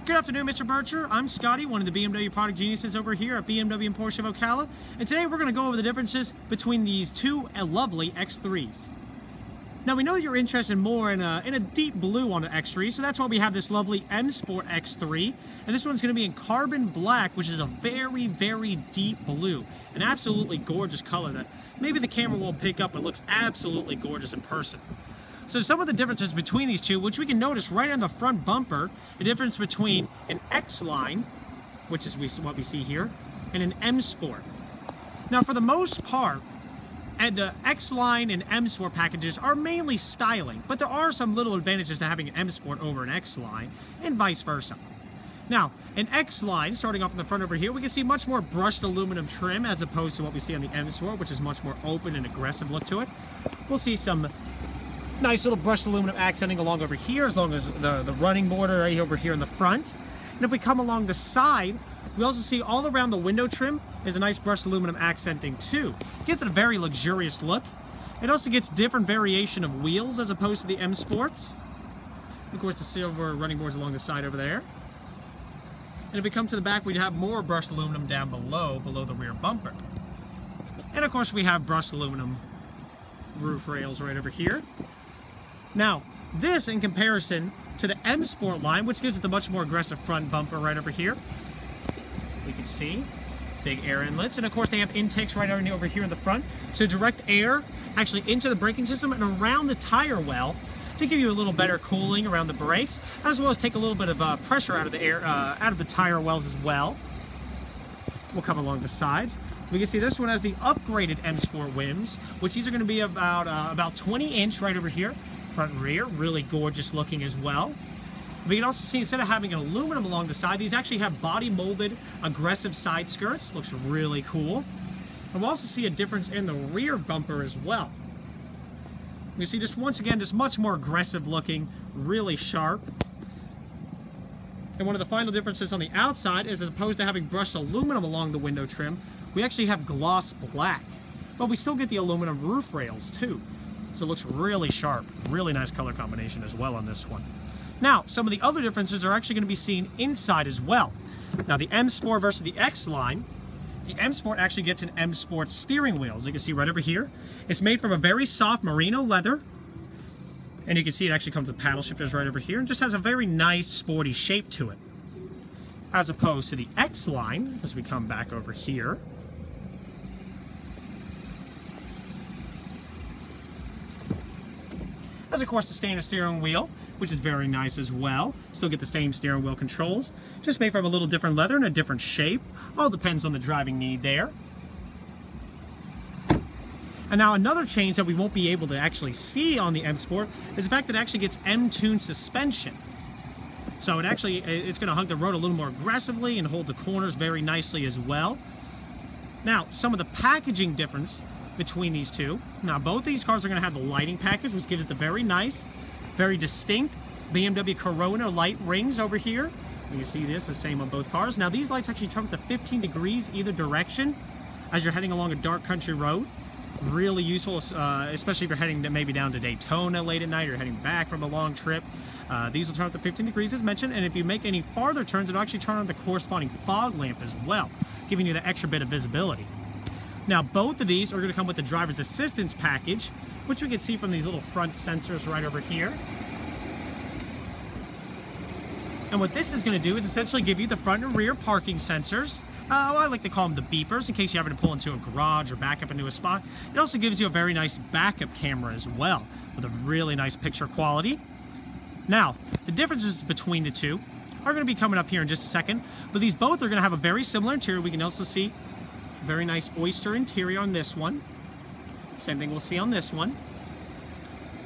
Good afternoon, Mr. Bircher. I'm Scotty, one of the BMW product geniuses over here at BMW and Porsche of Ocala, and today we're going to go over the differences between these two lovely X3s. Now, we know you're interested more in a deep blue on the X3, so that's why we have this lovely M Sport X3, and this one's going to be in carbon black, which is a very, very deep blue, an absolutely gorgeous color that maybe the camera won't pick up, but looks absolutely gorgeous in person. So some of the differences between these two, which we can notice right on the front bumper, the difference between an X-Line, which is what we see here, and an M Sport. Now, for the most part, the X-Line and M Sport packages are mainly styling, but there are some little advantages to having an M Sport over an X-Line, and vice versa. Now, an X-Line, starting off in the front over here, we can see much more brushed aluminum trim as opposed to what we see on the M Sport, which is much more open and aggressive look to it. We'll see some nice little brushed aluminum accenting along over here, as long as the running border right over here in the front. And if we come along the side, we also see all around the window trim is a nice brushed aluminum accenting too. It gives it a very luxurious look. It also gets different variation of wheels as opposed to the M Sports. Of course, the silver running boards along the side over there. And if we come to the back, we'd have more brushed aluminum down below the rear bumper. And of course, we have brushed aluminum roof rails right over here. Now, this in comparison to the M Sport line, which gives it the much more aggressive front bumper right over here. We can see big air inlets, and of course they have intakes right over here in the front to direct air actually into the braking system and around the tire well to give you a little better cooling around the brakes, as well as take a little bit of pressure out of the air, out of the tire wells as well. We'll come along the sides. We can see this one has the upgraded M Sport rims, which these are going to be about 20-inch right over here. Front and rear, really gorgeous looking as well. We can also see, instead of having an aluminum along the side, these actually have body molded aggressive side skirts. Looks really cool. And we'll also see a difference in the rear bumper as well. You see just once again, just much more aggressive looking, really sharp. And one of the final differences on the outside is, as opposed to having brushed aluminum along the window trim, we actually have gloss black. But we still get the aluminum roof rails too. So it looks really sharp, really nice color combination as well on this one. Now, some of the other differences are actually going to be seen inside as well. Now, the M Sport versus the X-Line, the M Sport actually gets an M Sport steering wheel, as you can see right over here. It's made from a very soft merino leather, and you can see it actually comes with paddle shifters right over here, and just has a very nice sporty shape to it. As opposed to the X-Line, as we come back over here, as of course the standard steering wheel, which is very nice as well. Still get the same steering wheel controls, just made from a little different leather and a different shape. All depends on the driving need there. And now another change that we won't be able to actually see on the M Sport is the fact that it actually gets M-Tune suspension. So it's going to hug the road a little more aggressively and hold the corners very nicely as well. Now, some of the packaging difference between these two. Now, both these cars are going to have the lighting package, which gives it the very nice, very distinct BMW Corona light rings over here. You can see this, the same on both cars. Now, these lights actually turn up to 15 degrees either direction as you're heading along a dark country road. Really useful, especially if you're heading maybe down to Daytona late at night or heading back from a long trip. These will turn up to 15 degrees as mentioned, and if you make any farther turns, it'll actually turn on the corresponding fog lamp as well, giving you the extra bit of visibility. Now, both of these are going to come with the driver's assistance package, which we can see from these little front sensors right over here. And what this is going to do is essentially give you the front and rear parking sensors. I like to call them the beepers, in case you're having to pull into a garage or back up into a spot. It also gives you a very nice backup camera as well, with a really nice picture quality. Now, the differences between the two are going to be coming up here in just a second, but these both are going to have a very similar interior. We can also see very nice oyster interior on this one. Same thing we'll see on this one.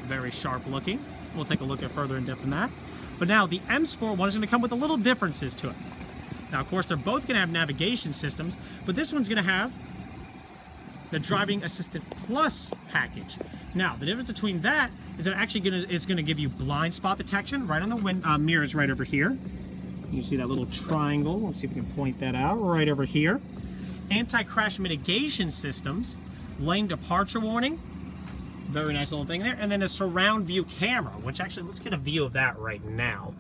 Very sharp looking. We'll take a look at further in depth than that. But now the M Sport one is going to come with a little differences to it. Now, of course, they're both going to have navigation systems, but this one's going to have the Driving Assistant Plus package. Now, the difference between that is that it's going to give you blind spot detection right on the mirrors right over here. You see that little triangle. Let's see if we can point that out right over here. Anti-crash mitigation systems, lane departure warning, very nice little thing there, and then a surround view camera, which actually, let's get a view of that right now.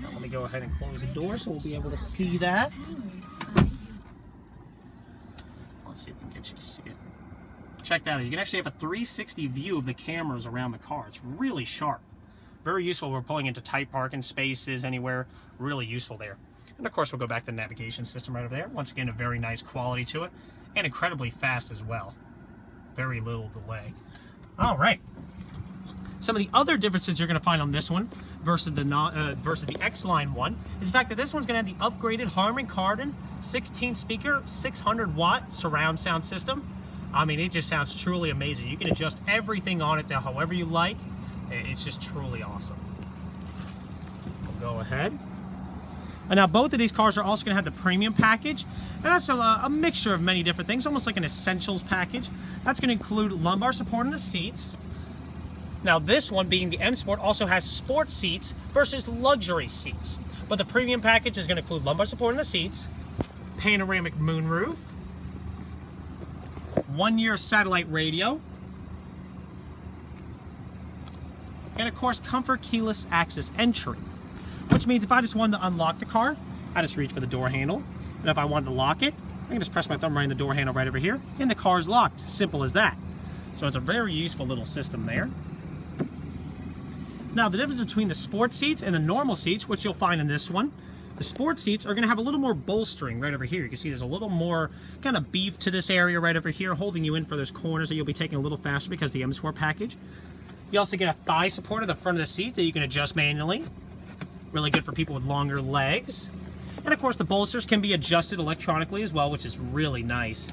Now, let me go ahead and close the door so we'll be able to see that. Let's see if we can get you to see it. Check that out. You can actually have a 360 view of the cameras around the car. It's really sharp. Very useful. We're pulling into tight parking spaces anywhere. Really useful there. And of course, we'll go back to the navigation system right over there. Once again, a very nice quality to it, and incredibly fast as well. Very little delay. All right. Some of the other differences you're going to find on this one versus the X-Line one is the fact that this one's going to have the upgraded Harman Kardon 16-speaker, 600-watt surround sound system. I mean, it just sounds truly amazing. You can adjust everything on it to however you like. It's just truly awesome. We'll go ahead. And now both of these cars are also going to have the premium package, and that's a mixture of many different things, almost like an essentials package. That's going to include lumbar support in the seats. Now this one, being the M Sport, also has sport seats versus luxury seats. But the premium package is going to include lumbar support in the seats, panoramic moonroof, 1-year satellite radio, and of course comfort keyless access entry. Which means if I just wanted to unlock the car, I just reach for the door handle. And if I wanted to lock it, I can just press my thumb right in the door handle right over here, and the car is locked. Simple as that. So it's a very useful little system there. Now the difference between the sport seats and the normal seats, which you'll find in this one, the sport seats are going to have a little more bolstering right over here. You can see there's a little more kind of beef to this area right over here, holding you in for those corners that you'll be taking a little faster because of the M Sport package. You also get a thigh support at the front of the seat that you can adjust manually. Really good for people with longer legs. And of course the bolsters can be adjusted electronically as well, which is really nice.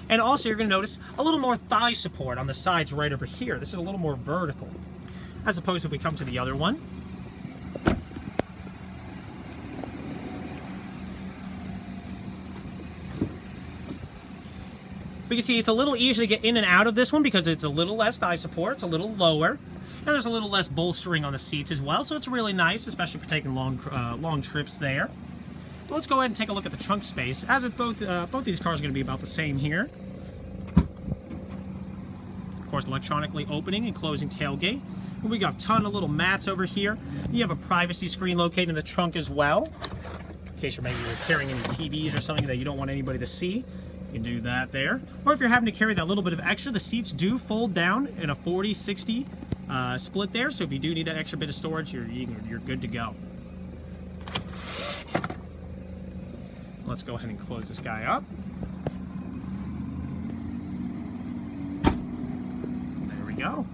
And also you're going to notice a little more thigh support on the sides right over here. This is a little more vertical, as opposed to if we come to the other one. We can see it's a little easier to get in and out of this one because it's a little less thigh support, it's a little lower, and there's a little less bolstering on the seats as well, so it's really nice, especially for taking long trips there. But let's go ahead and take a look at the trunk space, as it's both these cars are going to be about the same here. Of course, electronically opening and closing tailgate. And we got a ton of little mats over here. You have a privacy screen located in the trunk as well, in case you're maybe carrying any TVs or something that you don't want anybody to see. You can do that there. Or if you're having to carry that little bit of extra, the seats do fold down in a 40-60 split there, so if you do need that extra bit of storage, you're good to go. Let's go ahead and close this guy up. There we go.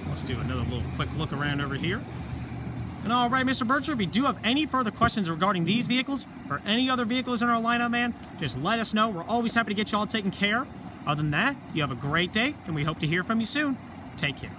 Let's do another little quick look around over here. And all right, Mr. Bircher, if you do have any further questions regarding these vehicles or any other vehicles in our lineup, man, just let us know. We're always happy to get you all taken care of. Other than that, you have a great day, and we hope to hear from you soon. Take care.